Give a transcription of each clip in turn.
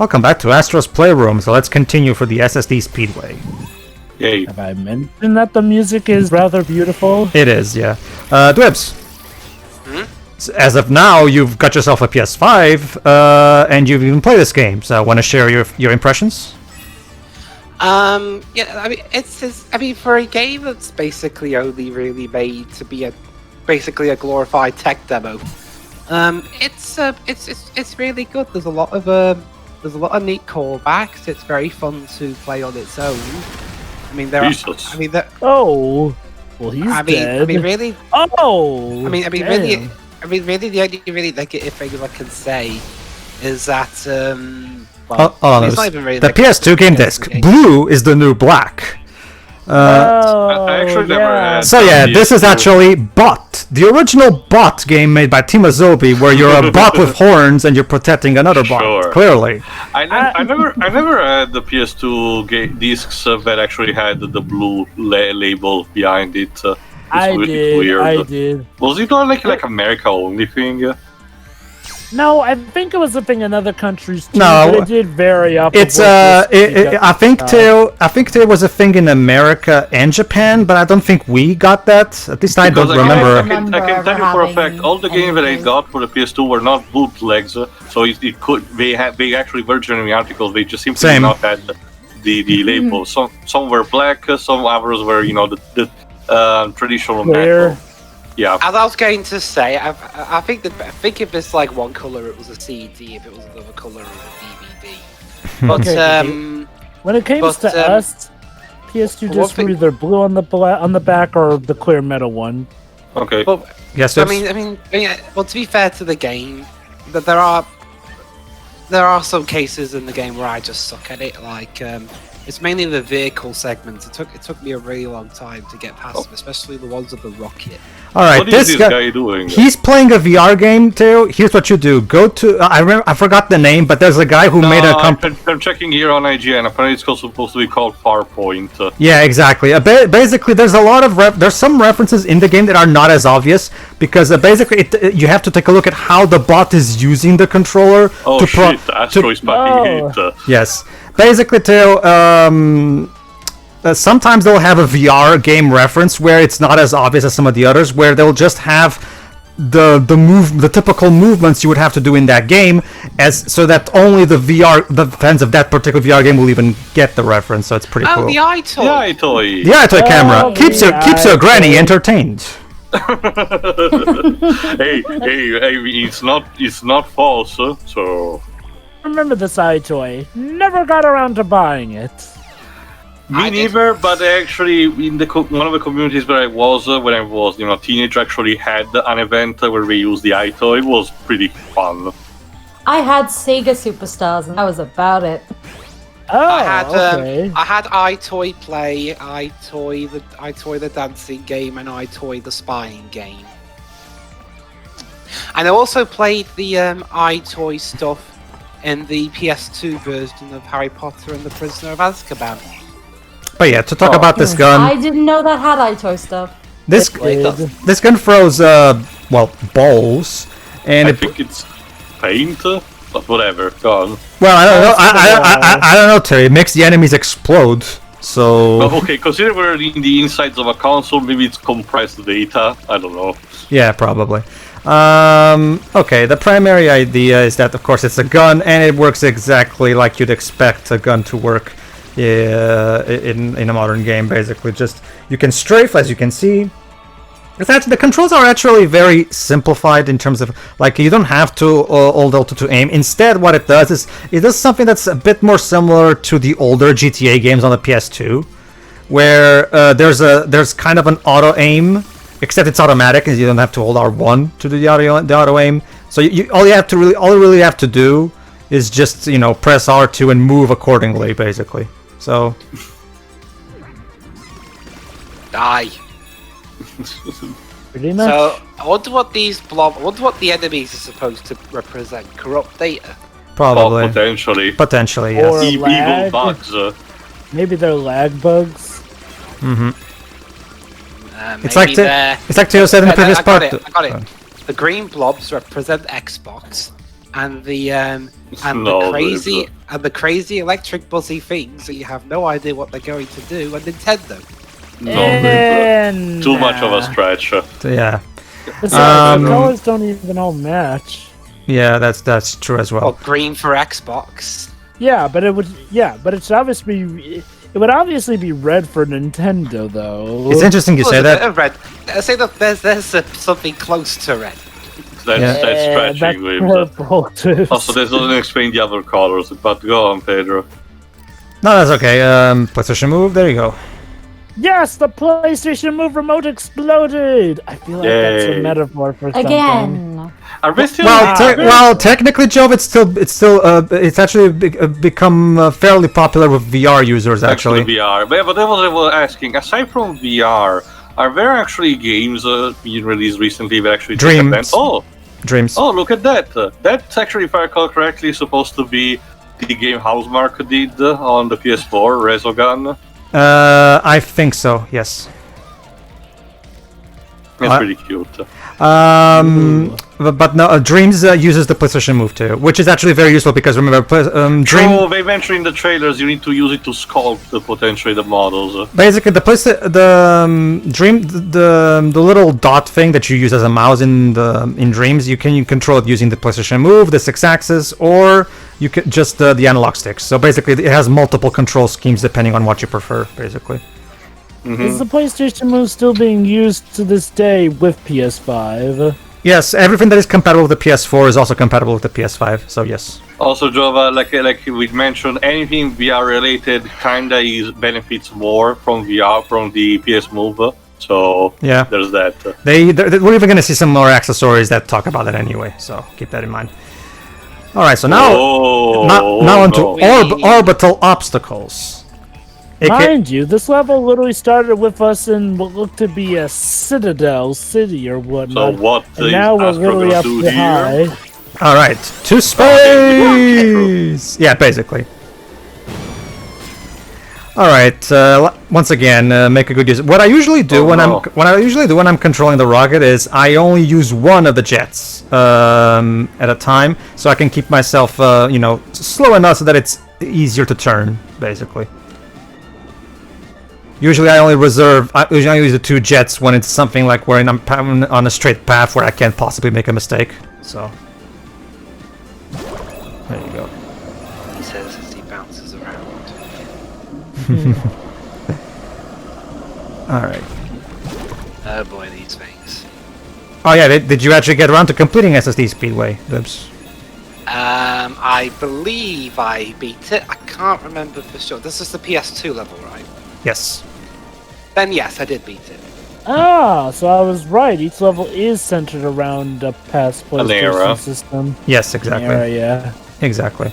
Welcome back to Astro's Playroom, so let's continue for the SSD Speedway. Yay. Have I mentioned that the music is rather beautiful? It is, yeah. Dwibs. As of now, you've got yourself a PS5, and you've even played this game, so want to share your impressions? Yeah, I mean, I mean, for a game that's basically only really made to be basically a glorified tech demo, it's really good. There's a lot of neat callbacks. It's very fun to play on its own. I mean, Oh, well, he's dead. I mean, really. Oh. I mean, damn. really, the only really negative thing I can say is that It's not even really the like PS2 game disc. Blue is the new black. I actually never had. So yeah, this is actually Bot, the original Bot game made by Team Azobi, where you're a bot with horns and you're protecting another bot. Clearly, I never had the PS2 discs that actually had the blue label behind it. I weird. did. Was it not like America only thing? No, I think it was a thing in other countries too. No, but it did vary up. it's I think there was a thing in America and Japan, but I don't think we got that. At least I don't remember. I can tell you for a fact, all the games that I got for the PS2 were not bootlegs, so it could they actually were genuine articles. They just simply not had the label. Some were black, some others were the traditional metal. Yeah. As I was going to say, I think if it's like one color, it was a CD. If it was another color, it was a DVD. But when it came to us, PS2 just were either blue on the back or the clear metal one. Okay. But, yes. I mean, well, to be fair to the game, that there are some cases in the game where I just suck at it. Like it's mainly the vehicle segments. It took me a really long time to get past them, especially the ones with the rocket. All right, what is this guy doing? He's playing a VR game too. Here's what you do: go to I forgot the name, but there's a guy who made a company. I'm checking here on IGN. Apparently, it's supposed to be called Farpoint. Yeah, exactly. Basically, there's a lot of there's some references in the game that are not as obvious because basically you have to take a look at how the bot is using the controller. Oh shit! Astro is fucking hit. Yes, basically too. Sometimes they'll have a VR game reference where it's not as obvious as some of the others, where they'll just have the typical movements you would have to do in that game, so that only the fans of that particular VR game will even get the reference. So it's pretty cool. The iToy. The iToy camera keeps your granny entertained. hey, it's not false. So Remember this iToy? Never got around to buying it. Me neither, but actually, in one of the communities where I was when I was, teenager, actually had an event where we used the iToy. It was pretty fun. I had Sega Superstars, and that was about it. Oh, I had okay. iToy Play, iToy the dancing game, and iToy the spying game. And I also played the iToy stuff in the PS2 version of Harry Potter and the Prisoner of Azkaban. But yeah, to talk about this gun, I didn't know that had iToy stuff. This gun throws balls, and I think it's paint, but whatever. Go on. Well, I don't know. I don't know, Terry. It makes the enemies explode. So. Well, okay, consider we're in the insides of a console. Maybe it's compressed data. I don't know. Yeah, probably. Okay, the primary idea is that, of course, it's a gun, and it works exactly like you'd expect a gun to work in a modern game. Basically, just you can strafe, as you can see. The controls are actually very simplified in terms of, like, you don't have to hold Alt to aim. Instead, what it does is it does something that's a bit more similar to the older GTA games on the PS2, where there's kind of an auto aim. Except it's automatic, and you don't have to hold R1 to do the auto aim. So all you really have to do is just press R2 and move accordingly, basically. So Die. Pretty much. So I wonder what the enemies are supposed to represent. Corrupt data. probably, potentially, yes. Or evil lag. bugs. Maybe they're lag bugs. Mm-hmm. It's Maybe like Teo said in the previous part. I got it. The green blobs represent Xbox, and the and the crazy electric buzzy things that you have no idea what they're going to do on Nintendo. Too much of a stretch. Yeah. The colors don't even all match. Yeah, that's true as well. Or green for Xbox. Yeah, but it would. Yeah, but it would obviously be red for Nintendo, though. It's interesting you say that. Red. I say that there's something close to red. That's stretching. Purple too. Also, this doesn't explain the other colors, but go on, Pedro. No, that's okay. PlayStation Move. There you go. Yes, the PlayStation Move remote exploded. I feel like that's a metaphor for something. Again. Are we still? Well, technically, Joe, it's actually become fairly popular with VR users. Actually, VR. But I was asking. Aside from VR, are there actually games being released recently that actually take advantage? Dreams. Oh, look at that. That's actually, if I recall correctly, supposed to be the game Housemarque did on the PS4, Resogun. I think so. Yes. It's pretty cute. But no, Dreams uses the PlayStation Move too, which is actually very useful because remember, they mentioned in the trailers you need to use it to sculpt potentially the models. Basically, the little dot thing that you use as a mouse in Dreams, you can control it using the PlayStation Move, the 6-axis, or you can just the analog sticks. So basically, it has multiple control schemes depending on what you prefer. Basically. Mm-hmm. Is the PlayStation Move still being used to this day with PS5? Yes, everything that is compatible with the PS4 is also compatible with the PS5, so yes. Also, Jova, like we mentioned, anything VR related kinda benefits more from VR from the PSMove. So yeah, there's that. We're even gonna see some more accessories that talk about it anyway, so keep that in mind. All right, so now onto orbital obstacles. Mind you, this level literally started with us in what looked to be a citadel city or whatnot. So what and now we're literally up to high. All right, to space. Yeah, basically. All right. Once again, make a good use. What I usually do when I'm controlling the rocket is I only use one of the jets at a time, so I can keep myself, slow enough so that it's easier to turn, basically. Usually I only use the 2 jets when it's something like where I'm on a straight path where I can't possibly make a mistake. So there you go. He says as he bounces around. All right. Oh boy, these things. Oh yeah, did you actually get around to completing SSD Speedway, Libs? I believe I beat it. I can't remember for sure. This is the PS2 level, right? Yes. Then yes, I did beat it. Ah, so I was right. Each level is centered around a past PlayStation system. Yes, exactly. Yeah. Exactly.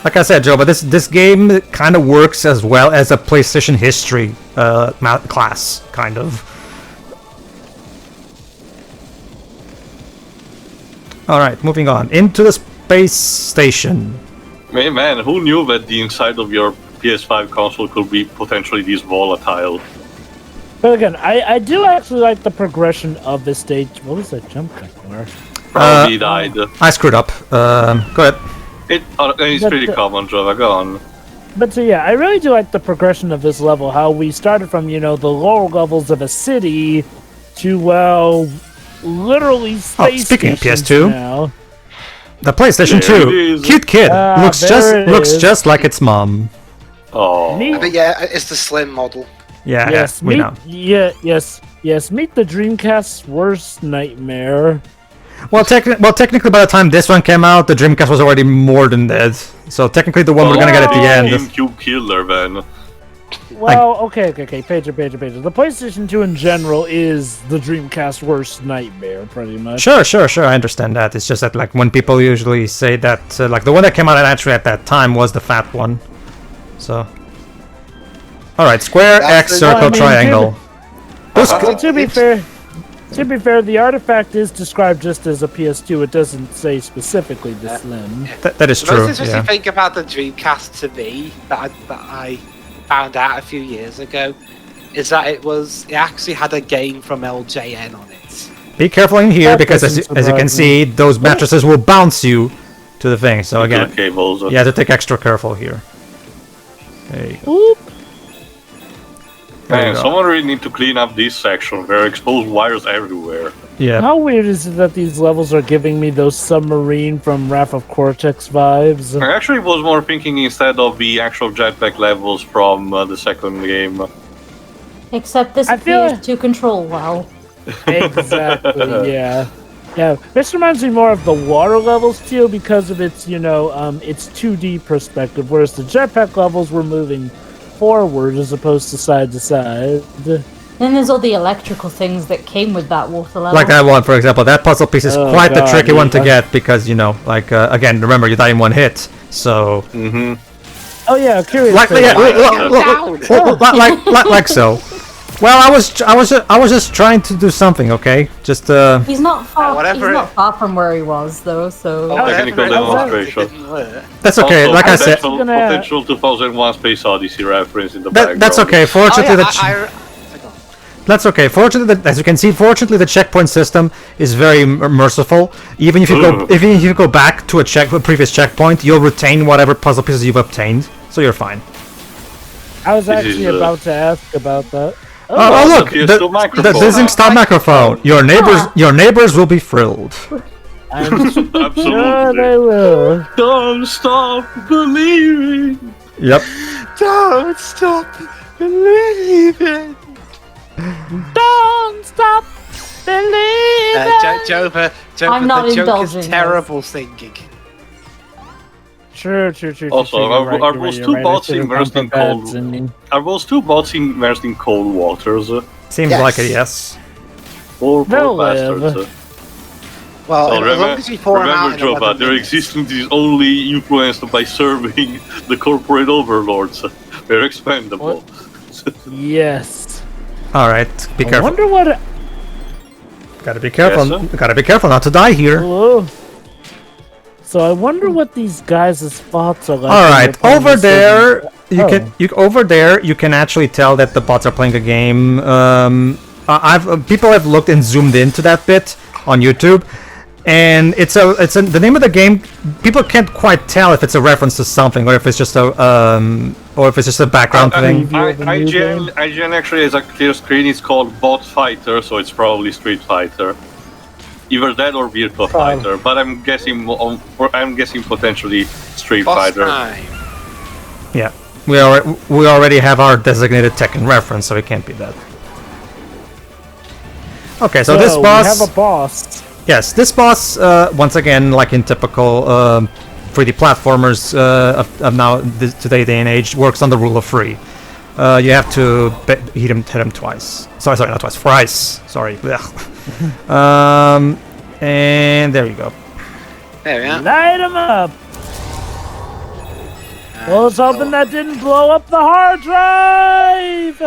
Like I said, Joe, but this game kind of works as well as a PlayStation history class, kind of. All right, moving on into the space station. Man, who knew that the inside of your PS5 console could be potentially this volatile? But again, I do actually like the progression of this stage. What was that jump cut for? Probably died. I screwed up. Go ahead. It's pretty common, Jova. Go on. But so yeah, I really do like the progression of this level. How we started from the lower levels of a city to literally space. Speaking of PS2, now. The PlayStation 2, cute kid, looks just like its mom. Oh, but yeah, it's the slim model. Yeah, yes, we know. Yes. Meet the Dreamcast's worst nightmare. Well, technically, by the time this one came out, the Dreamcast was already more than dead. So technically, the one we're gonna get at the end. GameCube killer, man. Well, okay, Pedro. The PlayStation 2 in general is the Dreamcast's worst nightmare, pretty much. Sure, I understand that. It's just that, like, when people usually say that, like, the one that came out actually at that time was the fat one. So. Alright, square, X, circle, triangle. To be fair, the artifact is described just as a PS2. It doesn't say specifically the slim. That is true. The most interesting thing about the Dreamcast to me that I found out a few years ago is that it actually had a game from LJN on it. Be careful in here because as you can see, those mattresses will bounce you to the thing. So again, the cables. you have to take extra careful here. There you go. Oop. There you Man, go. someone really need to clean up this section. There are exposed wires everywhere. Yeah. How weird is it that these levels are giving me those submarine from Wrath of Cortex vibes? I actually was more thinking instead of the actual jetpack levels from the second game. Except this I feel appears to control well. Exactly, yeah. Yeah, this reminds me more of the water levels too because of its, its 2D perspective, whereas the jetpack levels were moving forward as opposed to side. Then there's all the electrical things that came with that water level. Like that one, for example. That puzzle piece is Oh, quite the God, tricky one to yeah. get because, again, remember, you die in one hit. So, Oh yeah, curious. like so. Well, I was just trying to do something, okay? Just He's not far. whatever He's not far from where he was, though. So Technical demonstration. that's okay. Also, like I said, potential 2001 Space Odyssey reference in the background. that's okay. Fortunately, that's okay. Fortunately, as you can see, fortunately the checkpoint system is very merciful. Even if you go back to a previous checkpoint, you'll retain whatever puzzle pieces you've obtained, so you're fine. I was This actually is, about to ask about that. Oh, look, the the microphone. Dizzying Star microphone. Your neighbors will be thrilled. I'm sure Absolutely. they will. Don't stop believing. Yep. Don't stop believing. Don't stop believing. Jova, I'm not the joke indulging is this. terrible singing. True. Also, are those two bots immersed in cold? cold? Are those two bots immersed in cold waters? Seems Yes. like a yes. Poor They'll bastards. live. Well, Well, as long as you pour them out remember, in 11 Jova, their minutes. existence is only influenced by serving the corporate overlords. They're expendable. Yes. All right, be I careful. wonder what. Gotta be careful. Yes, Gotta be careful not to die here. Hello. So I wonder what these guys' thoughts are like. All when right, they're playing over this there, game. you can actually tell that the bots are playing a game. People have looked and zoomed into that bit on YouTube, and the name of the game. People can't quite tell if it's a reference to something or if it's just a background thing. IGN actually has a clear screen. It's called Bot Fighter, so it's probably Street Fighter. Either that or Virtua Fighter, but I'm guessing potentially Street Boss Fighter. time. Yeah, we already have our designated Tekken reference, so it can't be that. Okay, so this boss. We have a boss. Yes, this boss, once again, like in typical 3D platformers of now today day and age, works on the rule of 3. You have to hit him twice. Sorry, not twice, thrice. Sorry. And there you go. There we are. Light him up. Well, let's hoping that didn't blow up the hard drive.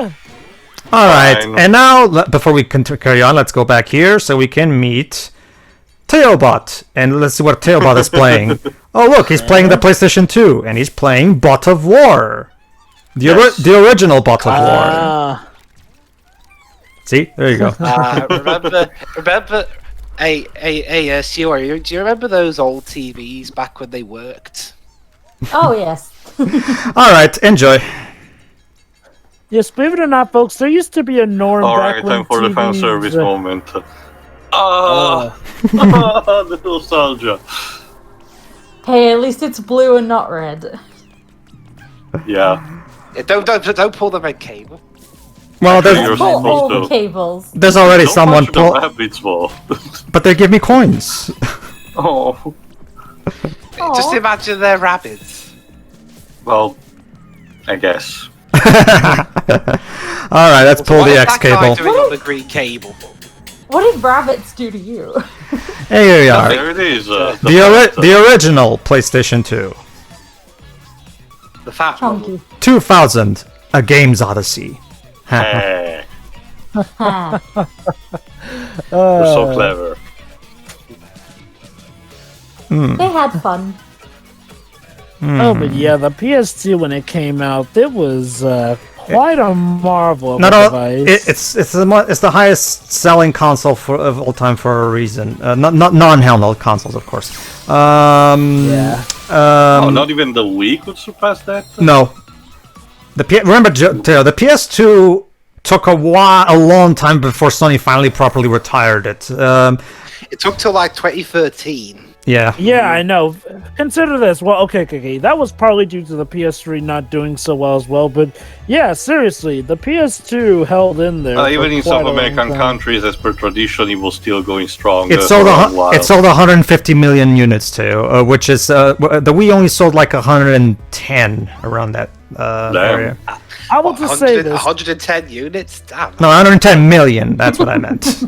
All right, Fine. and now before we carry on, let's go back here so we can meet Tailbot, and let's see what Tailbot is playing. Oh, look, he's playing the PlayStation 2, and he's playing Bot of War, the original Bot of War. See, there you go. Remember, hey, Stuart, do you remember those old TVs back when they worked? Oh yes. All right, enjoy. Yes, believe it or not, folks, there used to be a norm All back right, when time for the fan TVs, service moment. The nostalgia. Hey, at least it's blue and not red. Yeah. Yeah, don't pull the red cable. Well, You're there's Pull all supposed the to. cables. already Don't someone touch the pull, rabbits, Bo. but they give me coins. Oh. Just imagine they're rabbits. Well, I guess. All right, let's pull What the is X that guy cable. doing on the green cable? What did rabbits do to you? Hey, here you are. There it is. The original PlayStation 2, The fat one. Chonky. 2000, A Game's Odyssey. Hey, Ha. we're so clever. They had fun. Oh, but yeah, the PS2 when it came out, it was quite a marvel of Not a all, device. it's the highest selling console of all time for a reason. Not non-handheld consoles, of course. Yeah. Not even the Wii could surpass that. No. Remember, Theo, the PS2 took a long time before Sony finally properly retired it. It took till like 2013. Yeah. Yeah, I know. Consider this. Well, okay. That was partly due to the PS3 not doing so well as well. But yeah, seriously, the PS2 held in there. Even in some quite a long American time. countries, as per tradition, it was still going strong. It sold 150 million units too, which is the Wii only sold like 110 around that area. I will just say this. 110 units? Damn. No, 110 million. That's what I meant.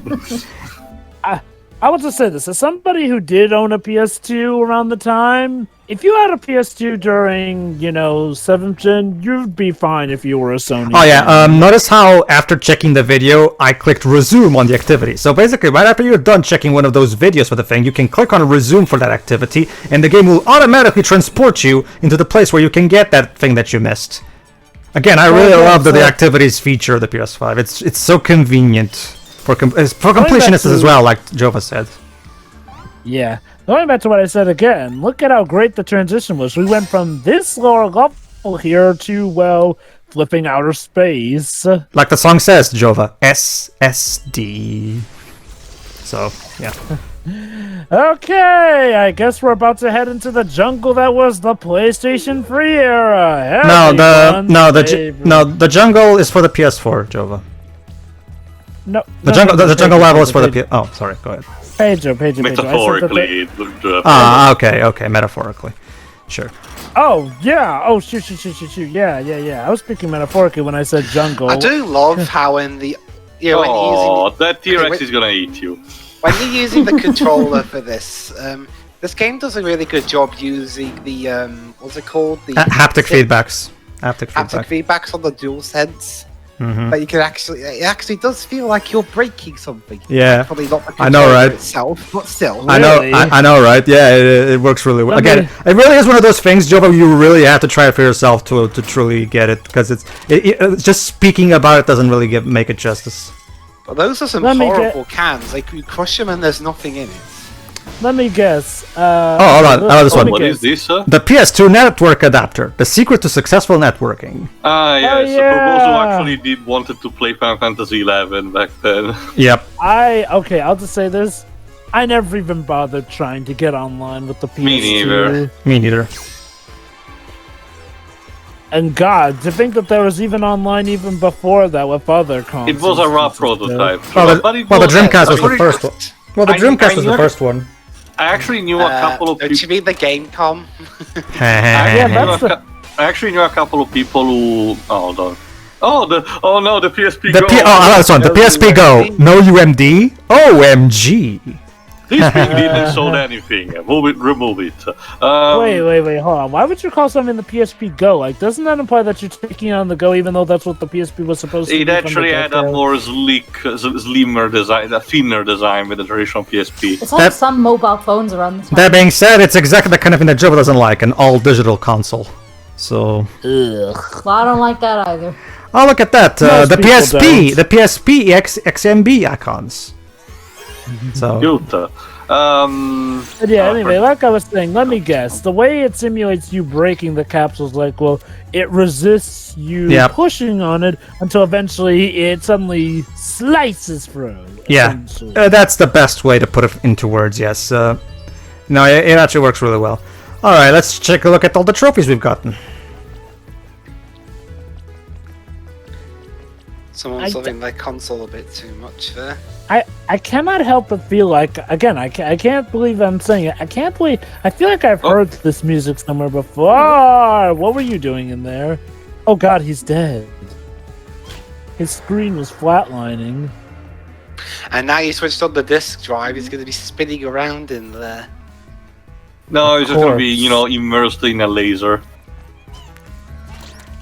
I will just say this. As somebody who did own a PS2 around the time, if you had a PS2 during, 7th gen, you'd be fine if you were a Sony. Oh yeah, notice how after checking the video, I clicked resume on the activity. So basically, right after you're done checking one of those videos for the thing, you can click on resume for that activity, and the game will automatically transport you into the place where you can get that thing that you missed. Again, I really love the activities feature of the PS5. It's so convenient. For completionists as well, like Jova said. Yeah. Going back to what I said again, look at how great the transition was. We went from this lower level here to, well, flipping outer space. Like the song says, Jova, SSD. So, yeah. Okay, I guess we're about to head into the jungle that was the PlayStation 3 era. The jungle is for the PS4, Jova. No, the jungle level is for the PS. Oh, sorry. Go ahead. Pedro. Metaphorically. Okay. Metaphorically, sure. Oh yeah. Oh shoot. Yeah. I was speaking metaphorically when I said jungle. I do love how in the that T-Rex is gonna eat you. When you're using the controller for this, this game does a really good job using the what's it called? The haptic feedbacks. Haptic feedbacks on the DualSense. Mm-hmm. But it actually does feel like you're breaking something. Yeah, probably not the I know, right? Itself, but still. Really? I know, right? Yeah, it works really well. Again, it really is one of those things, Jova. You really have to try it for yourself to truly get it, because it's just speaking about it doesn't really make it justice. Well, those are some horrible cans. Like you crush them and there's nothing in it. Let me guess. Hold on. I know this one. What is this, sir? The PS2 network adapter. The secret to successful networking. Yes. The person who actually wanted to play Final Fantasy 11 back then. Yep. I'll just say this. I never even bothered trying to get online with the PS2. Me neither. And God, to think that there was even online even before that with other consoles. It was a raw prototype. The Dreamcast was the first one. Well, the Dreamcast was the first one. I actually knew a couple of people. Don't you mean the Gamecom? I actually knew a couple of people who. The PSP Go. This one. The PSP Go. No UMD. OMG. This thing didn't sold anything. Remove it. Wait, hold on. Why would you call something the PSP Go? Like, doesn't that imply that you're taking it on the go, even though that's what the PSP was supposed to be? It actually had a more slimmer design, a thinner design with the traditional PSP. It's like some mobile phones around this time. That being said, it's exactly the kind of thing that Jova doesn't like, an all-digital console. So... Ugh. Well, I don't like that either. Oh, look at that. The PSP XMB icons. So. Anyway, like I was saying, let me guess. The way it simulates you breaking the capsules, it resists you pushing on it until eventually it suddenly slices through. Yeah, that's the best way to put it into words, yes. No, it actually works really well. Alright, let's take a look at all the trophies we've gotten. Someone's loving their console a bit too much there. I cannot help but feel like, again, I can't believe I'm saying it. I feel like I've heard this music somewhere before. What were you doing in there? Oh God, he's dead. His screen was flatlining. And now you switched on the disk drive, he's going to be spinning around in there. No, he's just going to be, immersed in a laser.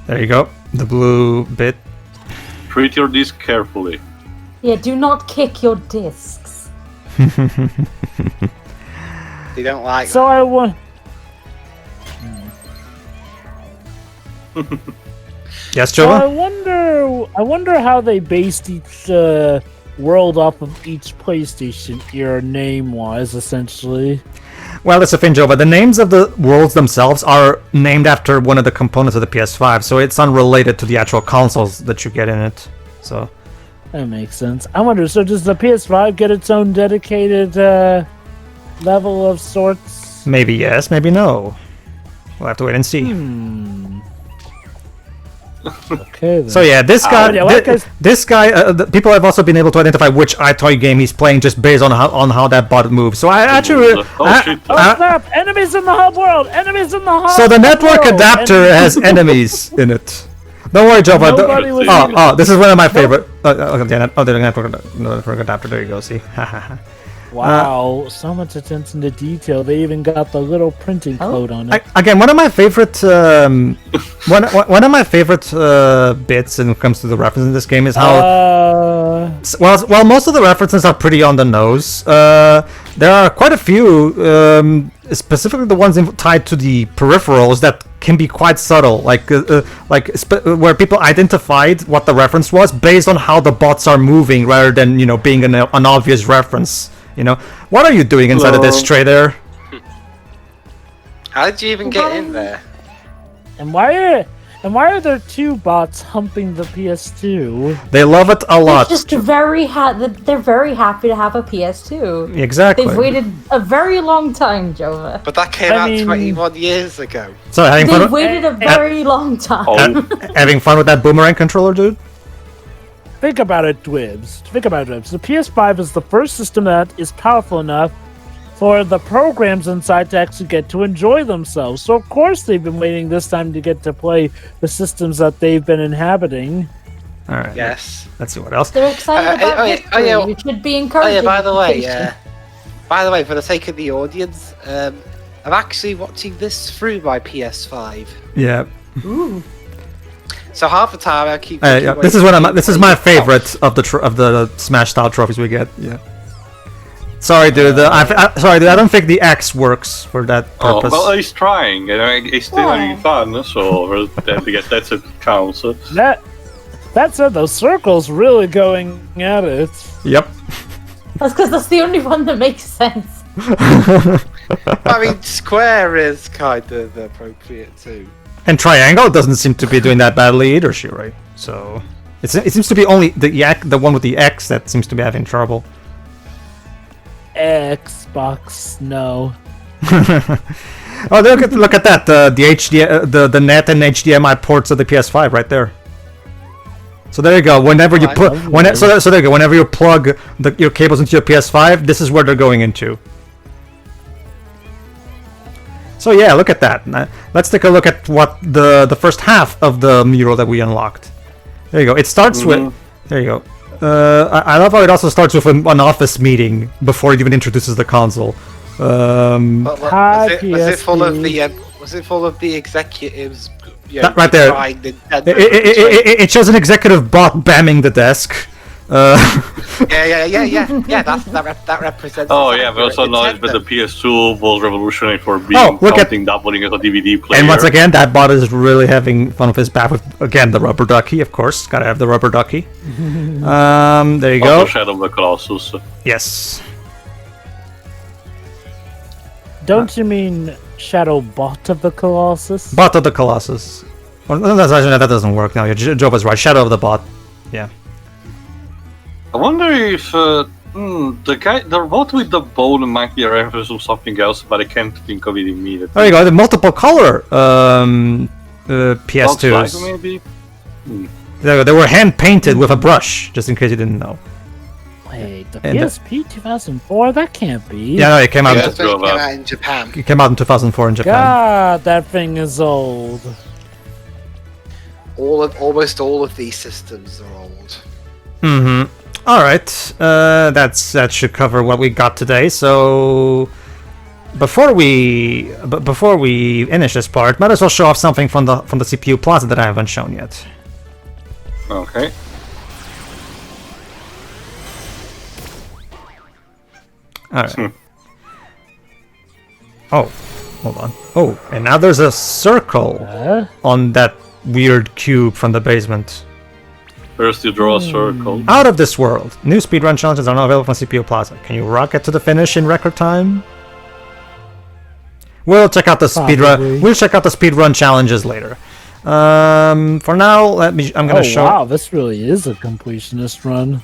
There you go. The blue bit. Treat your disc carefully. Yeah, do not kick your discs. They don't like So I want... Yes, So I Jova? wonder how they based each world off of each PlayStation era name-wise, essentially. Well, it's a thing, Jova. The names of the worlds themselves are named after one of the components of the PS5, so it's unrelated to the actual consoles that you get in it. So That makes sense. I wonder, so does the PS5 get its own dedicated level of sorts? maybe yes, maybe no. We'll have to wait and see. Okay, then. So yeah, this guy, yeah, like this guy. People have also been able to identify which iToy game he's playing just based on how that bot moves. So I actually, Shit. Oh snap! Enemies in the hub world! Enemies in the hub so the network world! adapter has enemies in it. Don't worry, Jova. Nobody was Oh, this is one of my favorite. The network adapter. There you go. See. Wow, so much attention to detail. They even got the little printing code on it. Again, one of my favorite one of my favorite bits when it comes to the reference in this game is how well most of the references are pretty on the nose. There are quite a few, specifically the ones tied to the peripherals that can be quite subtle, where people identified what the reference was based on how the bots are moving, rather than being an obvious reference. What are you doing inside of this tray there? How did you even get in there? And why are there two bots humping the PS2? They love it a lot. They're just they're very happy to have a PS2. Exactly. They've waited a very long time, Jova. But that came I out mean- 21 years ago. So having fun, They've waited a very long time. having fun with that boomerang controller, dude? Think about it, Dwibs. Think about it, Dwibs. The PS5 is the first system that is powerful enough for the programs inside to actually get to enjoy themselves. So of course they've been waiting this time to get to play the systems that they've been inhabiting. All right. Yes. Let's see what else. They're excited about history. You should be Oh encouraged. yeah, by the way, for the sake of the audience, I'm actually watching this through my PS5. Yeah. Ooh. So half the time I keep. Yeah, this is my favorite of the Smash style trophies we get. Yeah. Sorry, dude. Sorry, dude. I don't think the X works for that Oh, purpose. well, he's trying, and he's still having fun, so I guess that's a counts. That said, those circles really going at it. Yep. That's because that's the only one that makes sense. I mean, square is kind of appropriate too. And triangle doesn't seem to be doing that badly either, Shirai. So it seems to be only the one with the X that seems to be having trouble. Xbox, no. Oh, look at that! The net and HDMI ports of the PS5 right there. So there you go. Whenever you put so there you go. Whenever you plug your cables into your PS5, this is where they're going into. So yeah, look at that. Let's take a look at what the first half of the mural that we unlocked. There you go. It starts with. There you go. I love how it also starts with an office meeting before it even introduces the console. Was it full of the executives? That right there. It shows an executive bot bamming the desk. Yeah. That represents. Oh yeah, but also knowledge that the PS2 was revolutionary for being doubling as a DVD player. And once again, that bot is really having fun with his bat with again the rubber ducky, of course. Gotta have the rubber ducky. There you go. Also Shadow of the Colossus. Yes. Don't you mean Shadow Bot of the Colossus? Bot of the Colossus. Well, that doesn't work now. Joe was right. Shadow of the bot. Yeah. I wonder if the bot with the bone might be a reference to something else, but I can't think of it immediately. There you go. The multiple color PS2s. Volkswagen, maybe? They were hand painted with a brush, just in case you didn't know. Wait, the PSP 2004? That can't be. Yeah, no, it came out. It came out in Japan. It came out in 2004 in Japan. God, that thing is old. Almost all of these systems are old. Mm-hmm. All right, that should cover what we got today. So before we finish this part, might as well show off something from the CPU Plaza that I haven't shown yet. Okay. All right. Oh, hold on. Oh, and now there's a circle on that weird cube from the basement. First you draw a circle. Out of this world. New speedrun challenges are now available from CPU Plaza. Can you rocket to the finish in record time? We'll check out the speedrun. We'll check out the speedrun challenges later. For now, I'm gonna show. Wow, this really is a completionist run.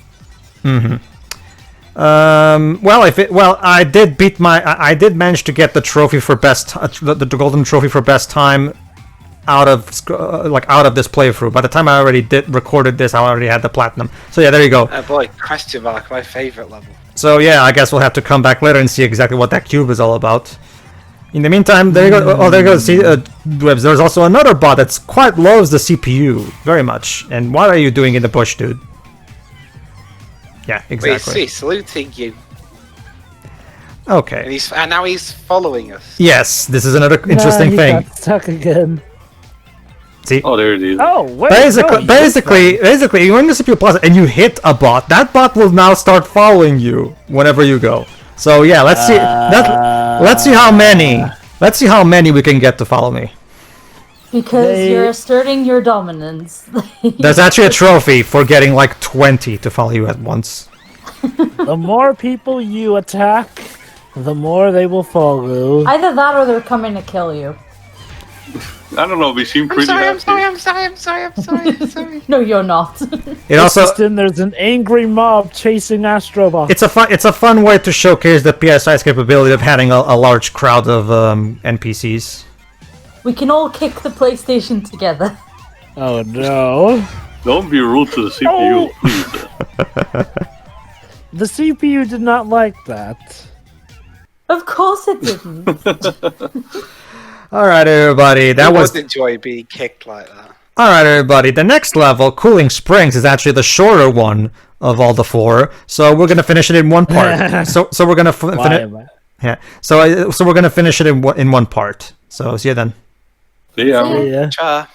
I did manage to get the trophy for best, the golden trophy for best time, out of this playthrough. By the time I already recorded this, I already had the platinum. So yeah, there you go. Oh boy, question mark, my favorite level. So yeah, I guess we'll have to come back later and see exactly what that cube is all about. In the meantime, there you go. Oh, there you go. See, Dwebs, there's also another bot that's quite loves the CPU very much. And what are you doing in the bush, dude? Yeah, exactly. He's saluting you. Okay. And now he's following us. Yes, this is another interesting thing. Got stuck again. See? Oh, there it is. Oh, wait. Basically, you're in the CPU Plaza and you hit a bot. That bot will now start following you whenever you go. So yeah, let's see. Let's see how many. Let's see how many we can get to follow me. Because you're asserting your dominance. There's actually a trophy for getting like 20 to follow you at once. The more people you attack, the more they will follow. Either that or they're coming to kill you. I don't know, we seem pretty happy. I'm sorry. No, you're not. There's an angry mob chasing Astro bots. It's a fun way to showcase the PSI's capability of having a large crowd of NPCs. We can all kick the PlayStation together. Oh no. Don't be rude to the CPU, please. The CPU did not like that. Of course it didn't. Alright, everybody. I would enjoy being kicked like that. Alright, everybody. The next level, Cooling Springs, is actually the shorter one of all the 4. So we're gonna finish it in one part. so we're gonna finish. Yeah. So we're gonna finish it in one part. So see you then. See ya. Yeah. Ciao.